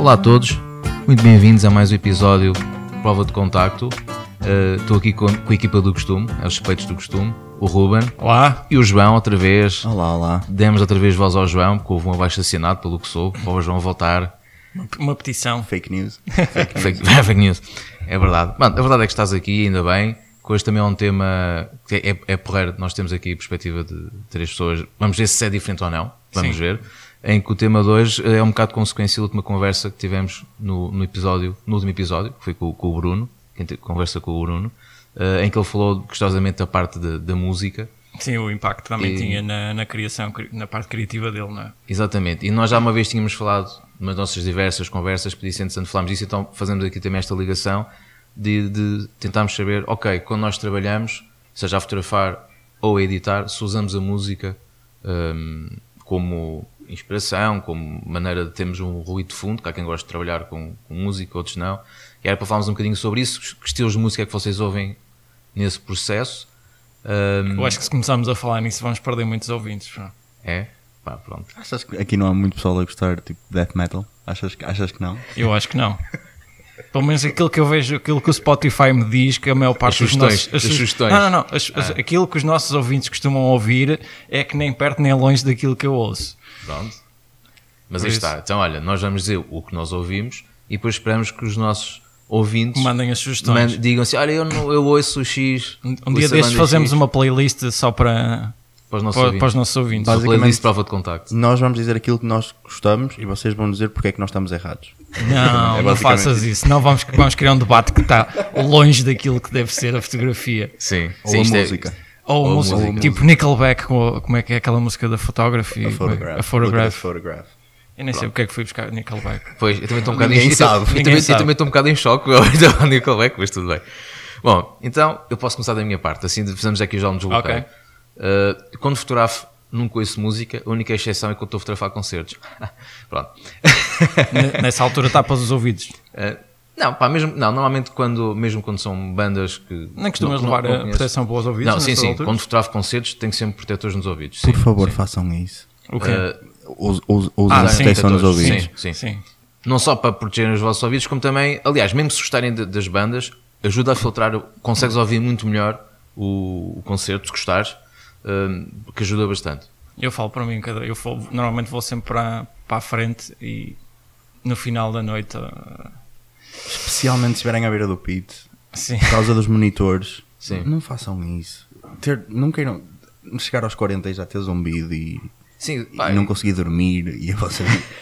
Olá a todos, muito bem-vindos a mais um episódio de Prova de Contacto. Estou aqui com a equipa do costume, os suspeitos do costume, o Ruben. Olá. E o João, outra vez. Olá, olá. Demos outra vez voz ao João, porque houve um abaixo-assinado, pelo que sou, para o João voltar. Uma petição. Fake news. Fake news. É verdade. Mano, a verdade é que estás aqui, ainda bem. Que hoje também é um tema que é porreiro. Nós temos aqui a perspectiva de 3 pessoas. Vamos ver se é diferente ou não. Vamos ver. Em que o tema de hoje é um bocado consequência da última conversa que tivemos no último episódio, que foi com o Bruno, conversa com o Bruno, em que ele falou gostosamente da parte da música. Sim, o impacto também tinha na criação, na parte criativa dele, não é? Exatamente. E nós já uma vez tínhamos falado nas nossas diversas conversas, podia ser interessante falarmos disso, então fazemos aqui também esta ligação de tentarmos saber, ok, quando nós trabalhamos, seja a fotografar ou a editar, se usamos a música como inspiração, como maneira de termos um ruído de fundo, que há quem gosta de trabalhar com música, outros não. E era para falarmos um bocadinho sobre isso, que estilos de música é que vocês ouvem nesse processo. Eu acho que se começarmos a falar nisso vamos perder muitos ouvintes. É? Pá, pronto. Achas que aqui não há muito pessoal a gostar tipo death metal? Achas que não? Eu acho que não. Pelo menos aquilo que eu vejo, aquilo que o Spotify me diz, que a maior parte dos nossos... As sugestões. Não. Aquilo que os nossos ouvintes costumam ouvir é que nem perto nem longe daquilo que eu ouço. Pronto. Mas aí está. Então, olha, nós vamos dizer o que nós ouvimos e depois esperamos que os nossos ouvintes mandem as sugestões. Digam assim, olha, eu ouço o X. Um dia destes fazemos uma playlist só para os nossos ouvintes. Uma playlist prova de contacto. Nós vamos dizer aquilo que nós gostamos e vocês vão dizer porque é que nós estamos errados. Não faças isso. Não vamos criar um debate que está longe daquilo que deve ser a fotografia. Sim. Ou a música. Ou música. Tipo Nickelback, como é que é aquela música da Photography? A Photograph. Eu nem sei porque é que fui buscar Nickelback. Pois, eu também estou um bocado Ninguém eu também estou um bocado em choque ao Nickelback, mas tudo bem. Bom, então eu posso começar da minha parte, assim fazemos aqui já um desbloqueio. Okay. Quando fotografo, nunca ouço música, a única exceção é quando estou a fotografar concertos. Pronto. Nessa altura tapas os ouvidos? Não, pá, normalmente mesmo quando são bandas que... Nem costumas levar a proteção para os ouvidos? Não, sim, quando fotografo concertos tenho sempre protetores nos ouvidos. Por favor, façam isso. O quê? Usem proteção nos ouvidos. Sim. Não só para proteger os vossos ouvidos, como também, aliás, mesmo se gostarem das bandas, ajuda a filtrar, consegues ouvir muito melhor o concerto, se gostares, que ajuda bastante. Eu falo para mim, normalmente vou sempre para a frente e no final da noite... Especialmente se estiverem à beira do pit, sim. Por causa dos monitores, sim. Não façam isso. Não queiram chegar aos 40 e já ter zumbido e não conseguir dormir e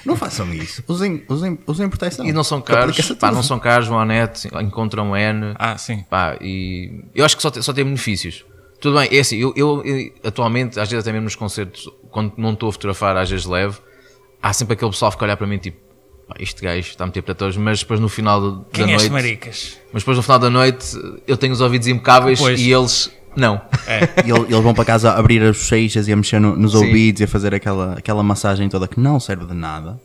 não façam isso. Usem proteção. E não são caros, não são caros, vão à net, encontram N. Sim. E eu acho que só tem benefícios. Tudo bem, é assim, eu atualmente, às vezes até mesmo nos concertos, quando não estou a fotografar, às vezes levo, há sempre aquele pessoal que fica a olhar para mim tipo, este gajo está a meter protetores, mas depois no final da noite... maricas? Mas depois no final da noite eu tenho os ouvidos impecáveis e eles não. E eles vão para casa a abrir as bochechas e a mexer nos ouvidos e a fazer aquela massagem toda que não serve de nada.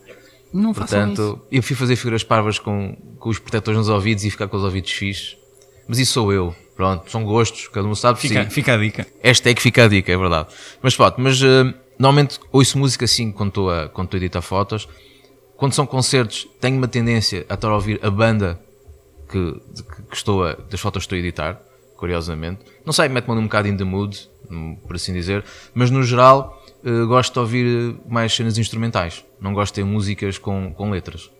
Não façam isso. Portanto, eu fui fazer figuras parvas com os protetores nos ouvidos e ficar com os ouvidos fixos. Mas isso sou eu. Pronto, são gostos, cada um sabe. Fica a dica. Hashtag fica a dica, é verdade. Mas pronto, normalmente ouço música assim quando estou a editar fotos. Quando são concertos, tenho uma tendência a estar a ouvir a banda das fotos que estou a editar, curiosamente. Não sei, mete-me um bocado in the mood, por assim dizer, mas no geral gosto de ouvir mais cenas instrumentais. Não gosto de ter músicas com letras.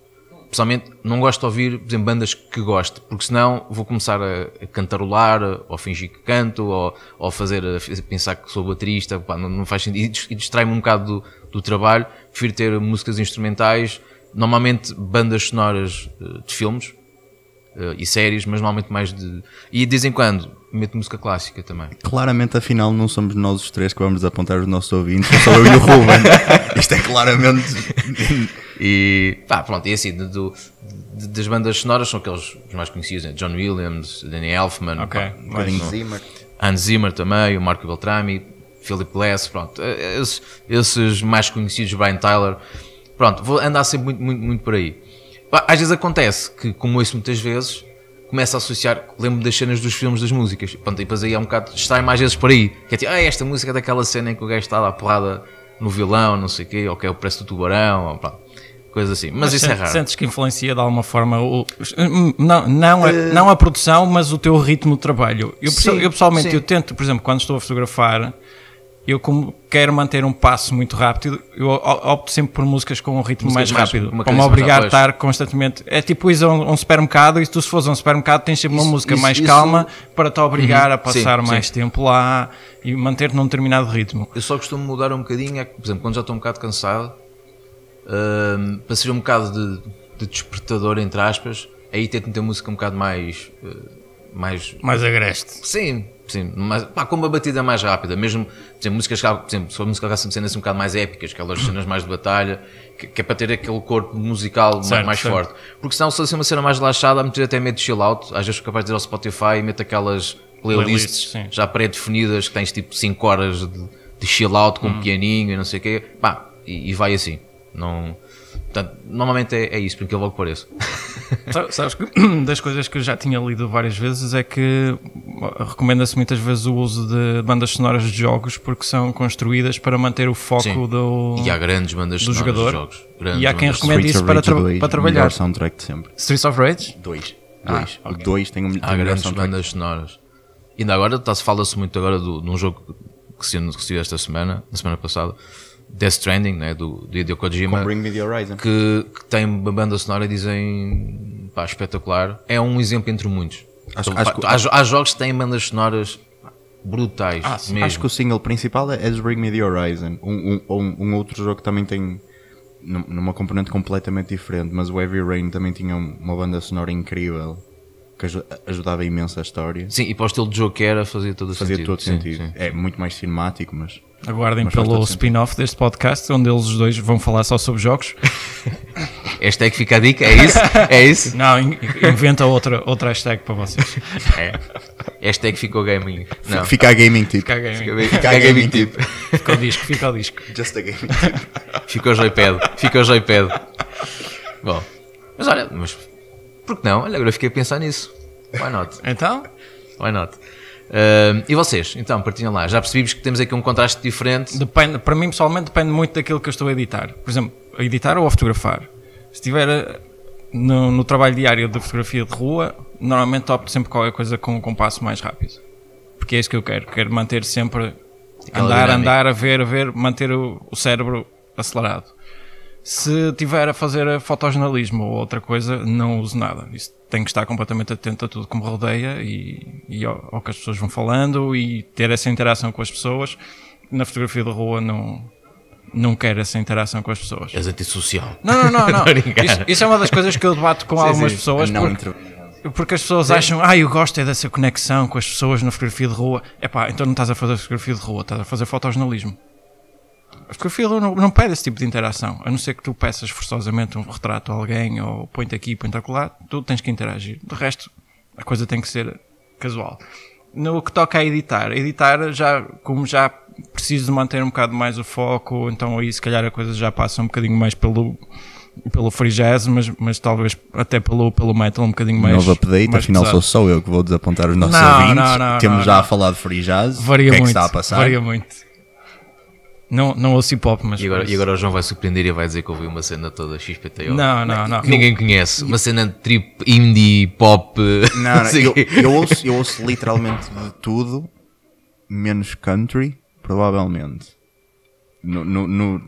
Pessoalmente, não gosto de ouvir, por exemplo, bandas que gosto, porque senão vou começar a cantarolar, ou fingir que canto, ou a pensar que sou baterista, não faz sentido, e distrai-me um bocado do trabalho. Prefiro ter músicas instrumentais, normalmente bandas sonoras de filmes e séries, mas normalmente mais e de vez em quando meto música clássica também. Claramente, afinal, não somos nós os três que vamos apontar os nossos ouvintes, só eu e o Ruben. Isto é claramente... E pronto, e assim, das bandas sonoras são aqueles os mais conhecidos, né? John Williams, Danny Elfman, Hans Zimmer também, o Marco Beltrami, Philip Glass, pronto, esses mais conhecidos, Brian Tyler, pronto, vou andar sempre muito por aí. Às vezes acontece que, como ouço muitas vezes, começo a associar, lembro-me das cenas dos filmes, das músicas, pronto, e depois aí é um bocado, distrai-me às vezes por aí, que é tipo, esta música é daquela cena em que o gajo está lá a porrada no violão, não sei o quê, ou que é o preço do tubarão, ou, pronto. coisa assim. Mas isso é raro. Sentes que influencia de alguma forma não a produção, mas o teu ritmo de trabalho. Eu pessoalmente, eu tento, por exemplo, quando estou a fotografar, eu como quero manter um passo muito rápido, eu opto sempre por músicas com um ritmo mais rápido, para me obrigar a estar constantemente. É tipo ir a um supermercado, e se tu se fores a um supermercado tens sempre uma música mais calma para te obrigar a passar mais tempo lá e manter-te num determinado ritmo. Eu só costumo mudar um bocadinho, por exemplo, quando já estou um bocado cansado, para ser um bocado de despertador, entre aspas, aí tento ter música um bocado mais agreste. Sim, mas com uma batida mais rápida, mesmo, por exemplo, músicas, por exemplo, se for música sempre cenas um bocado mais épicas, aquelas cenas mais de batalha, que é para ter aquele corpo musical mais forte, porque senão se fosse uma cena mais relaxada, a meter até medo de chill out, às vezes sou capaz de ir ao Spotify e meto aquelas playlists já pré-definidas, que tens tipo 5 horas de chill out com um pianinho e não sei o quê, e vai assim, não... Portanto, normalmente é isso, porque eu logo pareço. Sabes que das coisas que eu já tinha lido várias vezes é que recomenda-se muitas vezes o uso de bandas sonoras de jogos, porque são construídas para manter o foco do e há grandes bandas sonoras jogador, de jogos. E há quem recomende isso para trabalhar. Melhor soundtrack de sempre. Streets of Rage? 2. O 2 tem há grandes bandas sonoras. E ainda agora fala-se muito agora de um jogo que se esta semana, na semana passada, Death Stranding, né, do Hideo Kojima, com Bring Me The Horizon, que tem uma banda sonora e dizem espetacular. É um exemplo entre muitos. Há jogos que têm bandas sonoras brutais mesmo. Acho que o single principal é Bring Me The Horizon. Um outro jogo que também tem numa componente completamente diferente, mas o Heavy Rain também tinha uma banda sonora incrível que ajudava imenso a história. Sim, e para o estilo de jogo que era fazia todo sentido. Sim. É muito mais cinemático, mas... Aguardem pelo spin-off deste podcast, onde eles os dois vão falar só sobre jogos. Hashtag fica a dica, é isso? É isso? Não, inventa outra hashtag para vocês. Hashtag ficou gaming. Não. Fica a gaming tip. Fica a gaming tip. Fica o disco. Just a gaming tip. Fica o joypad. Bom, mas olha, por que não? Olha, agora fiquei a pensar nisso. Why not? Então? Why not? E vocês? Então, partilham lá. Já percebemos que temos aqui um contraste diferente. Depende, para mim, pessoalmente, depende muito daquilo que eu estou a editar. Por exemplo, a editar ou a fotografar. Se estiver no trabalho diário de fotografia de rua, normalmente opto sempre qualquer coisa com um compasso mais rápido. Porque é isso que eu quero. Quero manter sempre... Andar, a ver, manter o cérebro acelerado. Se tiver a fazer fotojornalismo ou outra coisa, não uso nada. Isso tenho que estar completamente atento a tudo que me rodeia e ao que as pessoas vão falando e ter essa interação com as pessoas. Na fotografia de rua não quero essa interação com as pessoas. És antissocial. Não. Isso é uma das coisas que eu debato com algumas pessoas. Porque as pessoas acham, eu gosto dessa conexão com as pessoas na fotografia de rua. Então não estás a fazer fotografia de rua, estás a fazer fotojornalismo. A fotografia não pede esse tipo de interação, a não ser que tu peças forçosamente um retrato a alguém ou põe-te aqui, põe-te acolá, tu tens que interagir. De resto, a coisa tem que ser casual. No que toca a editar como já preciso de manter um bocado mais o foco, então aí se calhar a coisa já passa um bocadinho mais pelo free jazz, mas talvez até pelo metal um bocadinho mais. Novo update, mais afinal pesado. sou eu que vou desapontar os nossos ouvintes. Temos já a falar de free jazz. Varia o que é muito, que está a passar? Varia muito. Não ouço hip hop, mas. E agora o João vai surpreender e vai dizer que ouviu uma cena toda XPTO. Não. Que ninguém conhece. Uma cena trip, indie, pop. Eu ouço literalmente de tudo, menos country, provavelmente.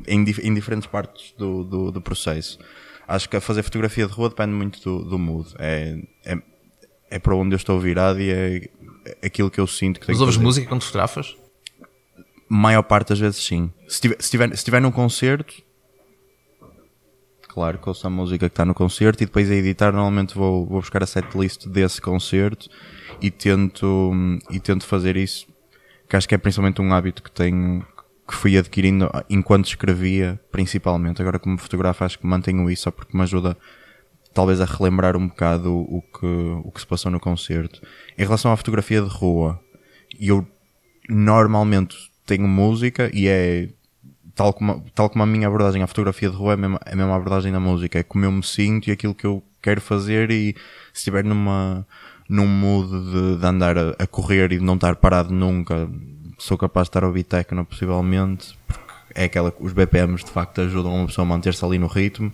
Em diferentes partes do processo. Acho que a fazer fotografia de rua depende muito do mood. É para onde eu estou virado e é aquilo que eu sinto que tenho que fazer. Mas ouves música quando fotografas? Maior parte das vezes sim. Se estiver num concerto, claro que ouço a música que está no concerto e depois a editar normalmente vou buscar a setlist desse concerto e tento fazer isso, que acho que é principalmente um hábito que fui adquirindo enquanto escrevia, principalmente. Agora como fotografo acho que mantenho isso só porque me ajuda talvez a relembrar um bocado o que se passou no concerto. Em relação à fotografia de rua, eu normalmente tenho música e é tal como a minha abordagem à fotografia de rua é a mesma abordagem da música, é como eu me sinto e aquilo que eu quero fazer, e se estiver num mood de andar a correr e de não estar parado nunca, sou capaz de estar a ouvir techno possivelmente, porque é os BPMs de facto ajudam uma pessoa a manter-se ali no ritmo,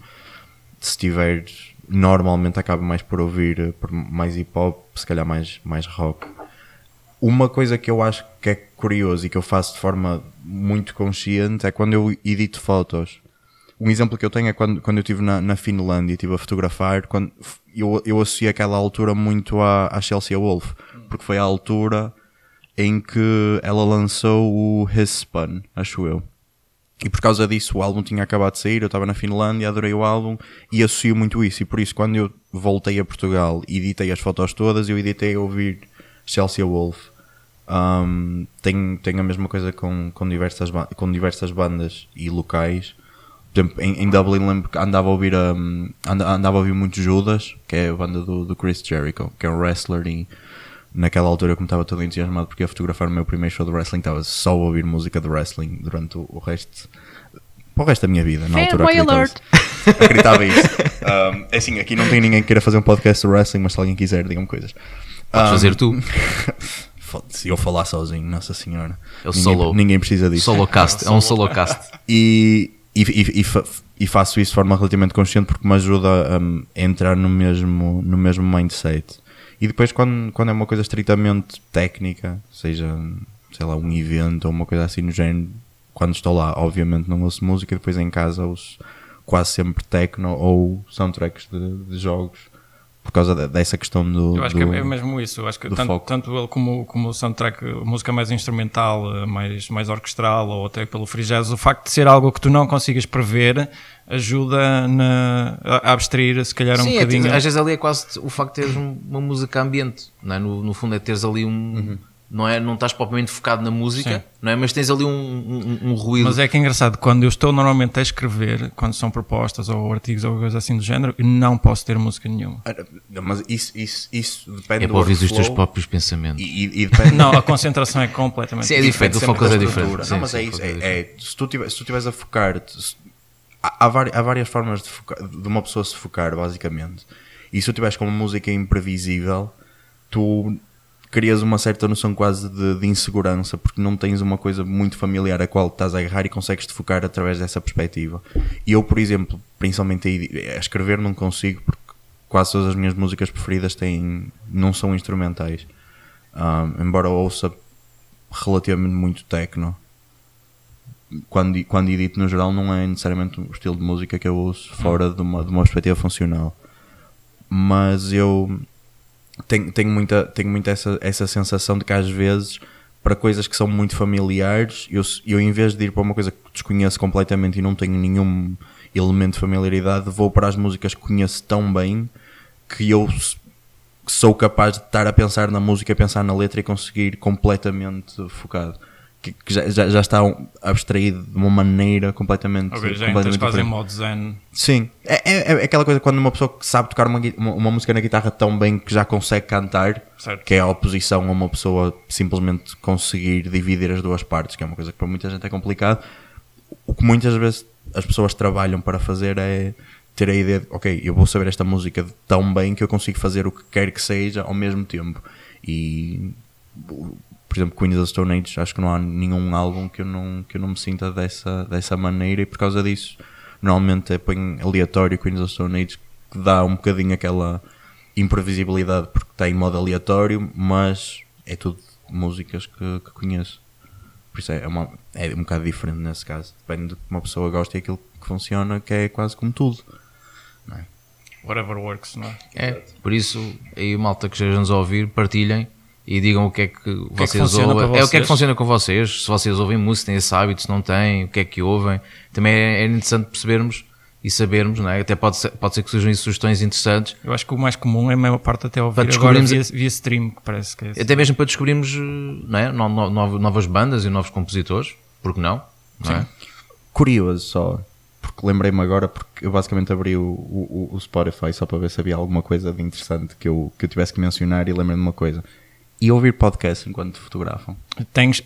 se tiver, normalmente acaba mais por ouvir por mais hip hop, se calhar mais rock. Uma coisa que eu acho que é curioso e que eu faço de forma muito consciente é quando eu edito fotos. Um exemplo que eu tenho é quando eu estive na Finlândia e estive a fotografar, quando eu associei aquela altura muito à Chelsea Wolfe, porque foi a altura em que ela lançou o His Spun, acho eu. E por causa disso o álbum tinha acabado de sair, eu estava na Finlândia, adorei o álbum e associo muito isso. E por isso quando eu voltei a Portugal e editei as fotos todas, eu editei a ouvir Chelsea Wolfe. Tenho a mesma coisa com diversas bandas e locais. Por exemplo, em Dublin lembro que andava a ouvir muito Judas, que é a banda do Chris Jericho, que é um wrestler, e naquela altura eu como estava todo entusiasmado porque ia fotografar o meu primeiro show de wrestling, estava só a ouvir música de wrestling durante o resto da minha vida. Na altura acreditava isso. É assim, aqui não tem ninguém que queira fazer um podcast de wrestling, mas se alguém quiser, digam coisas. Podes fazer tu. Se eu falar sozinho, Nossa Senhora. Ninguém precisa disso. Solocast, é um solocast. E faço isso de forma relativamente consciente porque me ajuda a entrar no mesmo mindset. E depois quando é uma coisa estritamente técnica, seja, sei lá, um evento ou uma coisa assim no género, quando estou lá, obviamente não ouço música, depois em casa ouço quase sempre techno ou soundtracks de jogos. Por causa dessa questão do... Eu acho que é mesmo isso. Eu acho que tanto ele como o soundtrack, música mais instrumental, mais orquestral, ou até pelo free jazz, o facto de ser algo que tu não consigas prever ajuda a abstrair, se calhar, um bocadinho. Às vezes ali é quase o facto de teres uma música ambiente, não é? No fundo é teres ali não estás propriamente focado na música, não é? Mas tens ali um ruído. Mas é que é engraçado, quando eu estou normalmente a escrever, quando são propostas ou artigos ou coisa assim do género, eu não posso ter música nenhuma. Mas isso depende do para ouvir os teus próprios pensamentos. E depende... Não, a concentração é completamente diferente. Sim, é diferente, o foco é diferente. Não, mas é isso. Se tu estiveres a focar... Há várias formas de uma pessoa se focar, basicamente. E se tu estiveres com uma música imprevisível, tu... crias uma certa noção quase de insegurança, porque não tens uma coisa muito familiar a qual estás a agarrar e consegues-te focar através dessa perspectiva. E eu, por exemplo, principalmente a escrever não consigo, porque quase todas as minhas músicas preferidas não são instrumentais. Embora eu ouça relativamente muito techno, quando edito no geral não é necessariamente o estilo de música que eu ouço fora de uma perspectiva funcional. Mas eu... Tenho muito essa sensação de que às vezes para coisas que são muito familiares eu em vez de ir para uma coisa que desconheço completamente e não tenho nenhum elemento de familiaridade, vou para as músicas que conheço tão bem que eu sou capaz de estar a pensar na música, a pensar na letra e conseguir completamente focado, que já está abstraído de uma maneira completamente, já entras quase em modo zen. Sim, é aquela coisa quando uma pessoa que sabe tocar uma música na guitarra tão bem que já consegue cantar, certo, que é a oposição a uma pessoa simplesmente conseguir dividir as duas partes, que é uma coisa que para muita gente é complicado. O que muitas vezes as pessoas trabalham para fazer é ter a ideia de, ok, eu vou saber esta música tão bem que eu consigo fazer o que quer que seja ao mesmo tempo. E... por exemplo, Queens of the Stone Age, acho que não há nenhum álbum que eu não me sinta dessa maneira, e por causa disso normalmente põe aleatório Queens of the Stone Age, que dá um bocadinho aquela imprevisibilidade porque está em modo aleatório, mas é tudo músicas que conheço, por isso é um bocado diferente nesse caso, depende do que uma pessoa gosta e aquilo que funciona, que é quase como tudo, não é? Whatever works, não é? É, por isso aí malta que estejam a ouvir, partilhem e digam o que é que vocês ouvem. É o que é que funciona com vocês. Se vocês ouvem música, têm esse hábito, se não têm, o que é que ouvem. Também é interessante percebermos e sabermos, não é? Até pode ser que surjam sugestões interessantes. Eu acho que o mais comum é a maior parte até ouvir agora via stream, que parece que é assim. Até mesmo para descobrirmos, não é? Novas bandas e novos compositores, porque não? Não é? Curioso só, porque lembrei-me agora, porque eu basicamente abri o Spotify só para ver se havia alguma coisa de interessante que eu tivesse que mencionar, e lembrei-me de uma coisa. E ouvir podcast enquanto fotografam.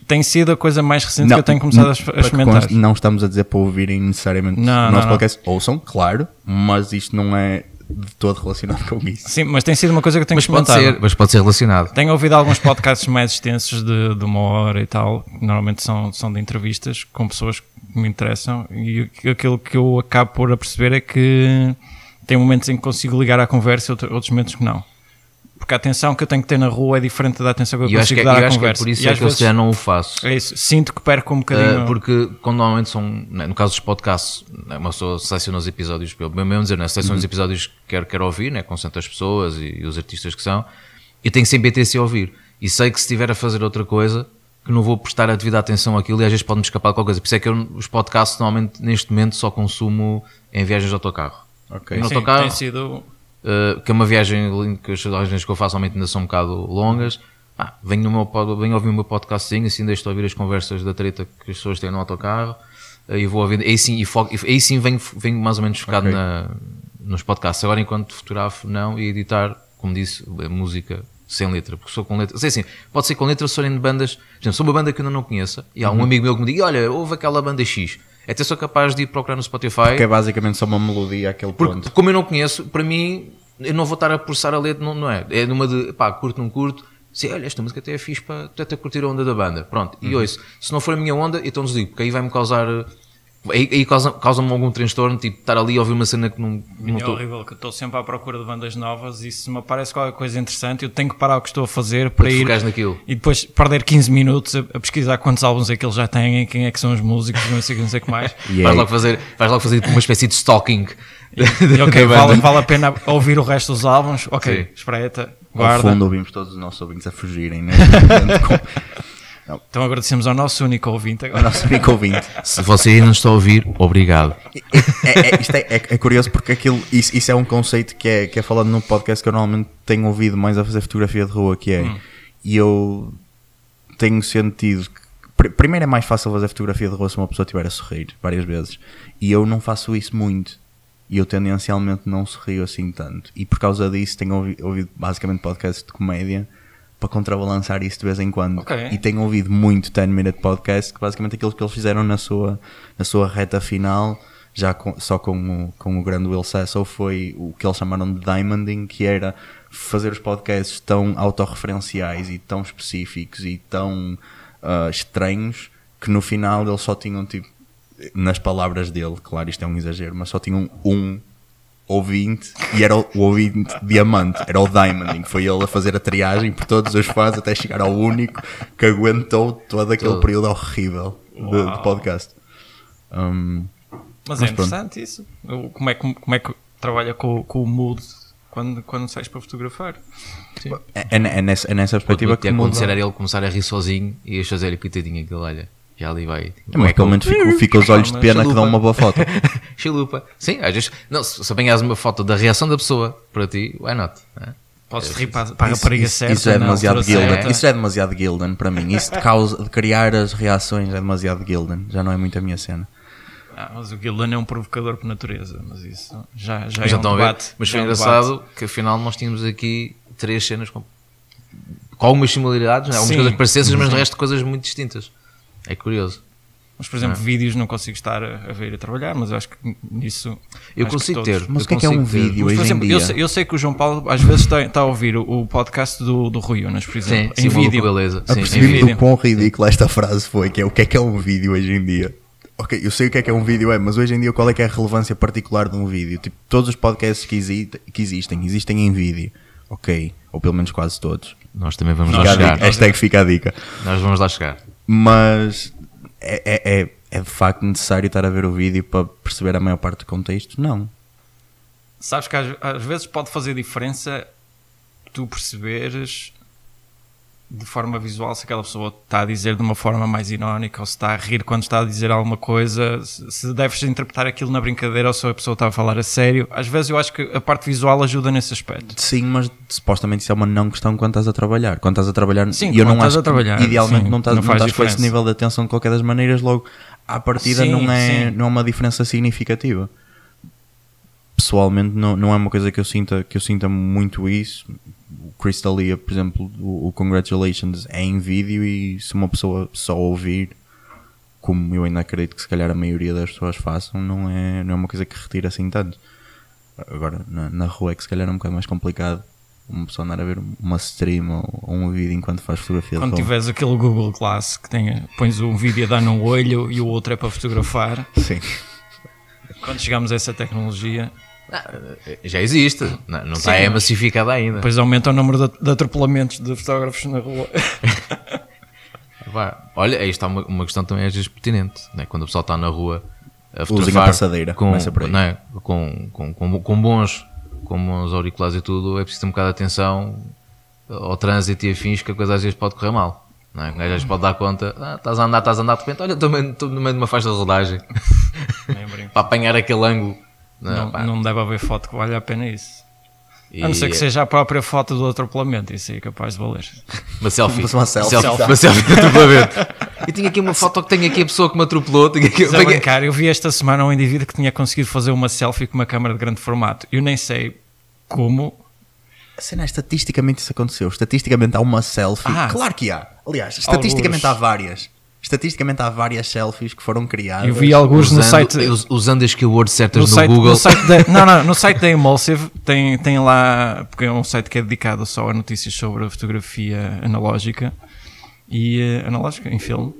Tem sido a coisa mais recente que eu tenho começado a experimentar. Não estamos a dizer para ouvirem necessariamente o nosso podcast. Ouçam, claro, mas isto não é de todo relacionado com isso. Sim, mas tem sido uma coisa que eu tenho experimentado. Mas pode ser relacionado. Tenho ouvido alguns podcasts mais extensos de 1 hora e tal, que normalmente são de entrevistas com pessoas que me interessam, e aquilo que eu acabo por perceber é que tem momentos em que consigo ligar à conversa e outros momentos que não. Porque a atenção que eu tenho que ter na rua é diferente da atenção que eu consigo dar à conversa. Por isso é que eu já não o faço. É isso, sinto que perco um bocadinho. Porque quando normalmente são, no caso dos podcasts, uma pessoa seleciona os episódios, mesmo dizer, seleciona os episódios que quer ouvir, né, com certas pessoas e os artistas que são, e tenho sempre interesse a ouvir. E sei que se estiver a fazer outra coisa, que não vou prestar a devida atenção àquilo e às vezes pode-me escapar de qualquer coisa. Por isso é que eu os podcasts normalmente neste momento só consumo em viagens de autocarro. Okay. No autocarro, tem sido... que é uma viagem que as viagens que eu faço normalmente ainda são um bocado longas. Venho ouvir o meu podcastzinho, assim deixo de ouvir as conversas da treta que as pessoas têm no autocarro e vou ouvindo. Aí sim venho mais ou menos focado nos podcasts. Agora enquanto fotografo não, e editar, como disse, música sem letra, porque sou com letra. Sei assim, pode ser com letra, se forem de bandas. Por exemplo, sou uma banda que eu ainda não conheço e há um amigo meu que me diga: olha, ouve aquela banda X. Até sou capaz de ir procurar no Spotify. Porque é basicamente só uma melodia àquele ponto. Como eu não conheço, para mim, eu não vou estar a processar a letra, não é? É numa de, curto, não curto. Sim, olha, esta música até é fixe para até curtir a onda da banda. Pronto, e ouço. Se não for a minha onda, então desligo, porque aí vai-me causar... Aí causa-me algum transtorno, tipo, estar ali a ouvir uma cena que não É horrível, que eu estou sempre à procura de bandas novas e se me aparece qualquer coisa interessante, eu tenho que parar o que estou a fazer para ir naquilo. E depois perder 15 minutos a pesquisar quantos álbuns é que eles já têm, quem é que são os músicos, não sei o que mais. Vais logo fazer uma espécie de stalking. Ok, vale a pena ouvir o resto dos álbuns. Ok, espreita, guarda. Ao fundo ouvimos todos os nossos ouvintes a fugirem, né? Então agradecemos ao nosso único ouvinte agora. Ao nosso único ouvinte. Se você ainda não está a ouvir, obrigado. Isto é curioso porque isso é um conceito que é falado num podcast que eu normalmente tenho ouvido mais a fazer fotografia de rua, que é, e eu tenho sentido que, primeiro é mais fácil fazer fotografia de rua se uma pessoa estiver a sorrir várias vezes, e eu não faço isso muito, e eu tendencialmente não sorrio assim tanto, e por causa disso tenho ouvido basicamente podcasts de comédia para contrabalançar isso de vez em quando. E tenho ouvido muito 10-minute podcast, que basicamente aquilo que eles fizeram na sua reta final, já só com o grande Will Sasso, foi o que eles chamaram de diamonding, que era fazer os podcasts tão autorreferenciais e tão específicos e tão estranhos, que no final eles só tinham, tipo, nas palavras dele, claro, isto é um exagero, mas só tinham um ouvinte, e era o ouvinte diamante, era o diamonding, foi ele a fazer a triagem por todos os fãs até chegar ao único que aguentou todo aquele período horrível de podcast. Mas é interessante isso. Como é que trabalha com o mood quando sais para fotografar? Sim. É nessa perspectiva que acontecer era ele começar a rir sozinho e ias fazer-lhe coitadinho aquilo, olha. Já ali vai. Mas pelo menos fica os olhos de pena que dão uma boa foto. Chalupa. Sim, às vezes. Não, se apanhas uma foto da reação da pessoa para ti, why not? Podes rir para a rapariga certa. Isso é demasiado Gildan. Isso é demasiado Gildan para mim. Isso de criar as reações é demasiado Gildan. Já não é muito a minha cena. Mas o Gildan é um provocador por natureza. Mas isso já é um debate. Mas foi engraçado que afinal nós tínhamos aqui 3 cenas com algumas similaridades, algumas coisas parecidas, mas de resto coisas muito distintas. É curioso. Mas, por exemplo, vídeos não consigo estar a ver e a trabalhar, mas eu acho que nisso... Eu consigo ter. Mas o que é um vídeo mas, por hoje exemplo, em dia? Eu sei que o João Paulo às vezes está a ouvir o podcast do Rui Unas, por exemplo, em vídeo. Beleza. Apercebi-me do quão ridícula esta frase foi, que é o que é um vídeo hoje em dia. Ok, eu sei o que é um vídeo, mas hoje em dia qual é que é a relevância particular de um vídeo? Tipo, todos os podcasts que existem em vídeo. Ok, ou pelo menos quase todos. Nós também vamos lá chegar. Hashtag fica a dica. Nós vamos lá chegar. Mas é de facto necessário estar a ver o vídeo para perceber a maior parte do contexto? Não. Sabes que às vezes pode fazer diferença tu perceberes de forma visual se aquela pessoa está a dizer de uma forma mais irónica ou se está a rir quando está a dizer alguma coisa, se deves interpretar aquilo na brincadeira ou se a pessoa está a falar a sério. Às vezes eu acho que a parte visual ajuda nesse aspecto. Sim, mas supostamente isso é uma não questão quando estás a trabalhar. Quando estás a trabalhar, sim, eu não acho que idealmente não estás com esse nível de atenção de qualquer das maneiras, logo à partida não é uma diferença significativa. Pessoalmente não é uma coisa que eu sinta muito isso. O Crystalia, por exemplo, o Congratulations é em vídeo e se uma pessoa só ouvir, como eu ainda acredito que se calhar a maioria das pessoas façam, não é uma coisa que retira assim tanto. Agora, na rua é que se calhar é um bocado mais complicado uma pessoa andar a ver uma stream ou um vídeo enquanto faz fotografia. Quando tiveres aquele Google Glass que pões um vídeo a dar num olho e o outro é para fotografar. Sim. Quando chegamos a essa tecnologia... Já existe, não está massificada ainda. Depois aumenta o número de atropelamentos de fotógrafos na rua. Olha, aí está uma questão também às vezes pertinente, né? Quando o pessoal está na rua a fotografar, usem a passadeira, com bons auriculares e tudo, é preciso ter um bocado de atenção ao trânsito e afins, que a coisa às vezes pode correr mal. Não é? Às vezes pode dar conta, estás a andar, de repente, olha, estou no meio de uma faixa de rodagem para apanhar aquele ângulo. Não deve haver foto que valha a pena isso. A não ser que seja a própria foto do atropelamento, isso aí é capaz de valer. Uma selfie. Uma selfie de atropelamento. E tinha aqui uma foto que tem aqui a pessoa que me atropelou. Eu vi esta semana um indivíduo que tinha conseguido fazer uma selfie com uma câmara de grande formato. Eu nem sei como. A cena é, estatisticamente isso aconteceu. Estatisticamente há uma selfie. Claro que há. Aliás, estatisticamente há várias. Estatisticamente há várias selfies que foram criadas. Eu vi alguns no site... Usando as keywords certas no Google. No site da Emulsive tem lá... Porque é um site que é dedicado só a notícias sobre a fotografia analógica. Analógica, em filme.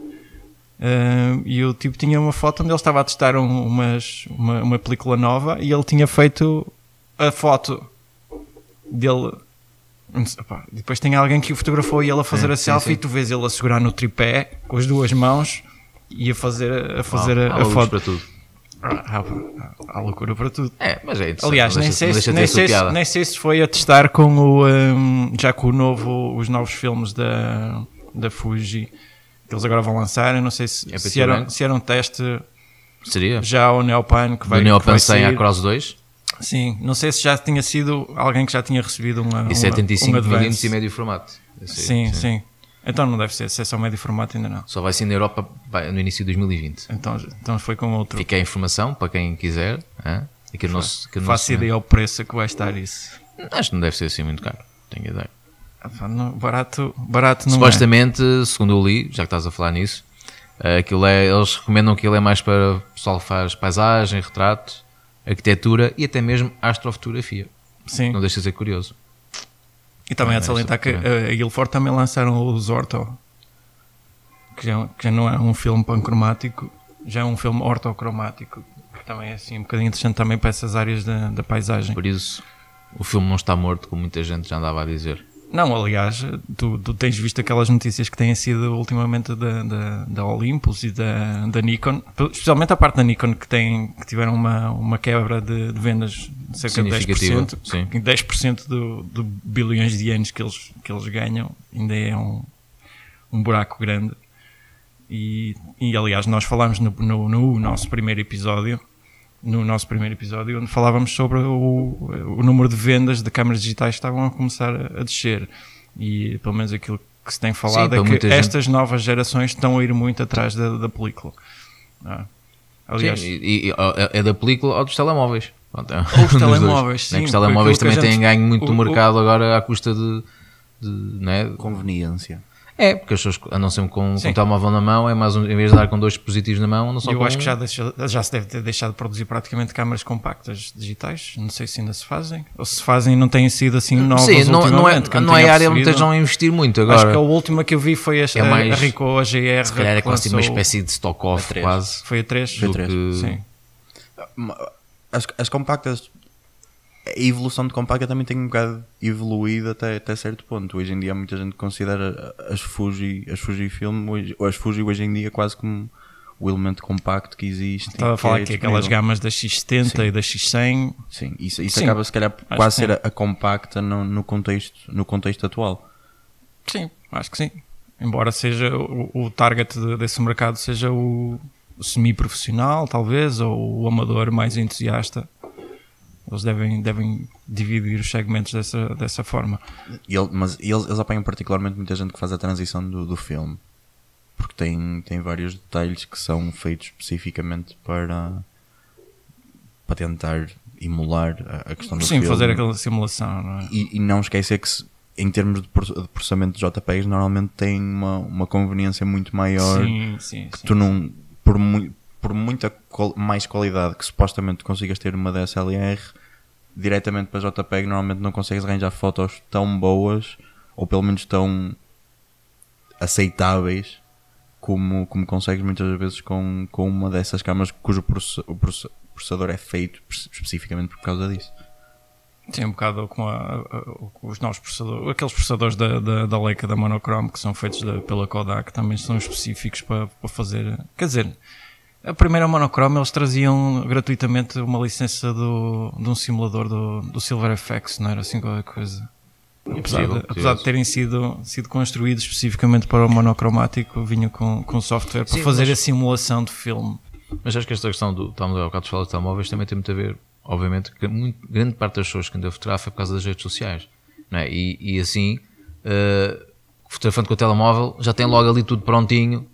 E o tipo tinha uma foto onde ele estava a testar uma película nova e ele tinha feito a foto dele... Depois tem alguém que o fotografou e ele a fazer a selfie, e tu vês ele a segurar no tripé com as duas mãos e a fazer a foto para tudo. Há loucura para tudo. Mas é interessante. Aliás, nem sei se foi a testar com já com os novos filmes da Fuji que eles agora vão lançar. Eu não sei se era um teste. Seria? Já o Neopan que vai. Do Neopan 100 à Cross 2. Sim, não sei se já tinha sido alguém que já tinha recebido uma. E 75mm e médio formato. Sim. Então não deve ser, se é só médio formato ainda não. Só vai ser na Europa no início de 2020. Então foi com outro. Fica a informação para quem quiser. Faço ideia ao preço que vai estar isso. Acho que não deve ser assim muito caro, tenho ideia. Barato não supostamente, segundo eu li, já que estás a falar nisso, eles recomendam que ele é mais para o pessoal que faz paisagem, retrato, arquitetura e até mesmo astrofotografia. Sim. Não deixa de ser curioso. E também é de salientar que a Ilford também lançaram os Orto, que já não é um filme pancromático, já é um filme ortocromático, que também é assim um bocadinho interessante também para essas áreas da paisagem. Por isso, o filme não está morto, como muita gente já andava a dizer. Não, aliás, tu tens visto aquelas notícias que têm sido ultimamente da Olympus e da Nikon, especialmente a parte da Nikon que tiveram uma quebra de vendas de cerca de 10%. Sim. 10% do bilhões de ienes que eles ganham ainda é um buraco grande. E aliás, nós falámos no nosso primeiro episódio, onde falávamos sobre o número de vendas de câmaras digitais que estavam a começar a descer, e pelo menos aquilo que se tem falado é que estas novas gerações estão a ir muito atrás da película. Aliás, e é da película ou dos telemóveis. Pronto, os telemóveis, sim. Os telemóveis também têm ganho muito do mercado agora à custa de conveniência. Porque as pessoas andam sempre com o telemóvel na mão, em vez de andar com dois dispositivos na mão, andam só com acho que já se deve ter deixado de produzir praticamente câmaras compactas digitais. Não sei se ainda se fazem. Ou se fazem não têm sido assim novas ultimamente. Não é área onde estejam a investir muito agora. Acho que a última que eu vi foi a Ricoh AGR. Se calhar é quase uma espécie de stock-off quase. Foi a 3. Sim. As compactas... A evolução de compacta também tem um bocado evoluído até certo ponto. Hoje em dia muita gente considera as Fuji Film, ou as Fuji hoje em dia quase como o elemento compacto que existe. Estava a falar que aquelas gamas da X70 e da X100. Sim, isso acaba se calhar quase ser a compacta no contexto atual. Sim, acho que sim. Embora seja o target desse mercado seja o semi-profissional talvez, ou o amador mais entusiasta. Eles devem dividir os segmentos dessa forma. Mas eles apanham particularmente muita gente que faz a transição do filme. Porque tem vários detalhes que são feitos especificamente para tentar emular a questão do filme. Sim, fazer aquela simulação. Não é? E não esquecer que em termos de processamento de JPEGs normalmente tem uma conveniência muito maior. Sim. Tu não... Por muita mais qualidade que supostamente consigas ter uma DSLR, diretamente para JPEG normalmente não consegues arranjar fotos tão boas, ou pelo menos tão aceitáveis, como consegues muitas vezes com uma dessas câmaras cujo processador é feito especificamente por causa disso. Sim, um bocado como os novos processadores, aqueles processadores da Leica, da Monochrome, que são feitos pela Kodak, também são específicos para fazer. Quer dizer, a primeira Monochrome eles traziam gratuitamente uma licença de um simulador do Silver FX, não era assim qualquer coisa? Apesar de terem sido construídos especificamente para o monocromático, vinham com software para fazer a simulação de filme. Mas acho que esta questão estamos a bocado de falar de telemóveis também tem muito a ver, obviamente, que grande parte das pessoas que ainda fotografam é por causa das redes sociais, não é? E assim, fotografando com o telemóvel, já tem logo ali tudo prontinho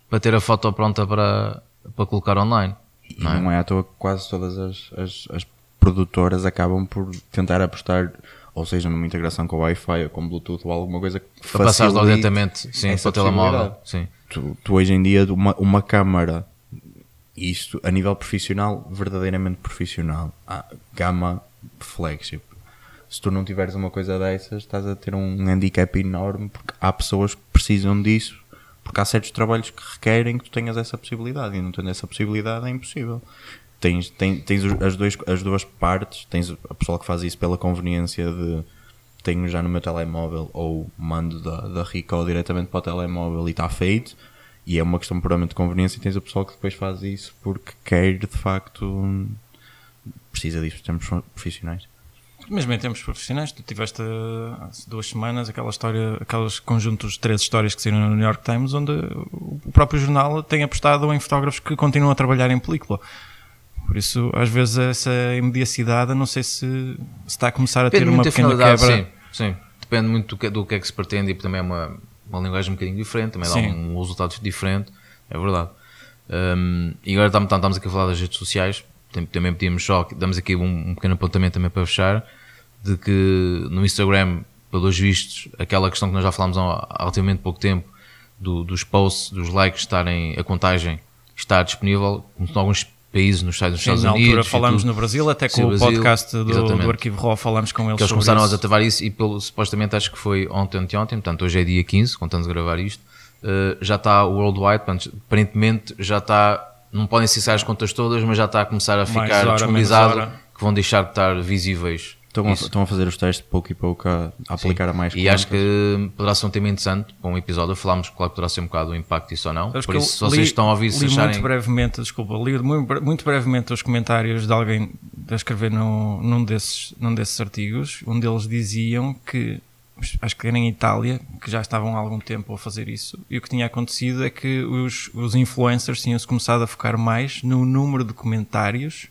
para ter a foto pronta para colocar online. E não é à toa que quase todas as produtoras acabam por tentar apostar, ou seja, numa integração com o Wi-Fi ou com Bluetooth ou alguma coisa que para passar logo diretamente para o telemóvel. Sim. Tu hoje em dia, uma câmara, isto a nível profissional, verdadeiramente profissional, gama flagship, se tu não tiveres uma coisa dessas, estás a ter um handicap enorme, porque há pessoas que precisam disso, porque há certos trabalhos que requerem que tu tenhas essa possibilidade, e não tendo essa possibilidade é impossível. Tens as duas partes, tens a pessoa que faz isso pela conveniência de tenho já no meu telemóvel, ou mando da Ricoh diretamente para o telemóvel e está feito, e é uma questão puramente de conveniência, e tens o pessoal que depois faz isso porque quer, de facto, precisa disso, temos profissionais. Mesmo em termos profissionais, tu tiveste há 2 semanas aqueles conjuntos de 3 histórias que saíram no New York Times, onde o próprio jornal tem apostado em fotógrafos que continuam a trabalhar em película. Por isso, às vezes, essa imediacidade, não sei se está a começar a ter uma pequena quebra. Sim, depende muito do que é que se pretende, e também é uma linguagem um bocadinho diferente, também dá um resultado diferente, é verdade. E agora estamos aqui a falar das redes sociais, também pedimos só, damos aqui um pequeno apontamento também para fechar, de que no Instagram, pelos vistos, aquela questão que nós já falámos há relativamente pouco tempo, dos posts, dos likes estarem, a contagem está disponível, como em alguns países, nos Estados Unidos. Na altura falámos no Brasil, até com o podcast do Arquivo Raw falámos com eles. Que eles começaram a ativar isso, e supostamente acho que foi ontem, portanto hoje é dia 15, quando estamos a gravar isto, já está worldwide, aparentemente já está, não podem acessar as contas todas, mas já está a começar a ficar disponibilizado, que vão deixar de estar visíveis. Estão a fazer os testes pouco e pouco a aplicar a mais contas. E acho que poderá ser um tema interessante para um episódio. Falámos que poderá ser um bocado o impacto disso ou não. Por isso, se vocês estão a ouvir, se acharem... li muito brevemente os comentários de alguém a escrever num desses artigos, onde eles diziam que, acho que era em Itália, que já estavam há algum tempo a fazer isso, e o que tinha acontecido é que os influencers tinham-se começado a focar mais no número de comentários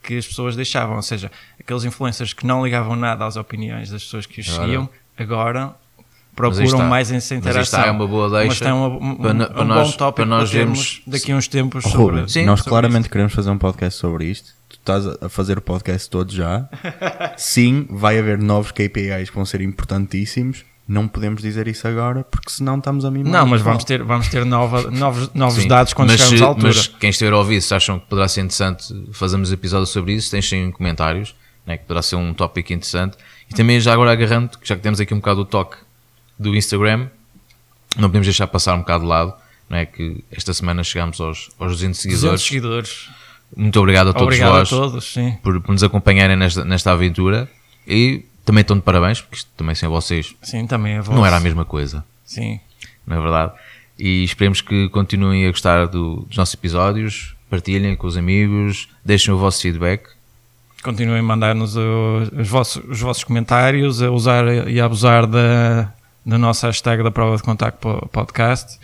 que as pessoas deixavam, ou seja, aqueles influencers que não ligavam nada às opiniões das pessoas que os seguiam, agora procuram mais essa interação. Mas isto é uma boa deixa, mas tem um bom tópico para nós vermos daqui a uns tempos sobre... Nós claramente queremos fazer um podcast sobre isto. Tu estás a fazer o podcast todo já. Sim, vai haver novos KPIs que vão ser importantíssimos. Não podemos dizer isso agora, porque senão estamos a mimar. Não, mas vamos ter novos dados quando chegarmos à altura. Mas quem estiver a ouvir, se acham que poderá ser interessante fazermos episódios sobre isso, deixem comentários, né, que poderá ser um tópico interessante. E também já agora agarrando, já que temos aqui um bocado o toque do Instagram, não podemos deixar passar um bocado de lado, né, que esta semana chegámos aos 200 seguidores. 200 seguidores. Muito obrigado a todos vós sim, por nos acompanharem nesta aventura, e também estão de parabéns, porque isto também sem vocês, sim, também é vosso. Não era a mesma coisa. Sim. Não é verdade? E esperemos que continuem a gostar dos nossos episódios, partilhem com os amigos, deixem o vosso feedback. Continuem a mandar-nos os vossos comentários, a usar e a abusar da nossa hashtag da Prova de Contacto Podcast.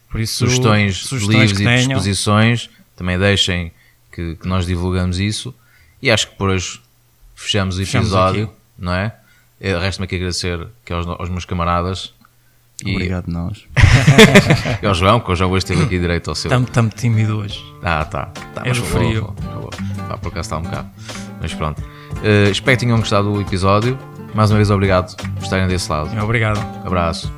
Por isso, sugestões de livros e de exposições, também deixem que nós divulgamos isso. E acho que por hoje fechamos o episódio. Aqui. Não é? Resta-me aqui agradecer aqui aos meus camaradas. Obrigado, nós. E ao João, que o João hoje esteve aqui direito ao seu. Estamos tímido hoje. Tá. É do frio. Por acaso está um bocado. Mas pronto. Espero que tenham gostado do episódio. Mais uma vez, obrigado por estarem desse lado. Obrigado. Abraço.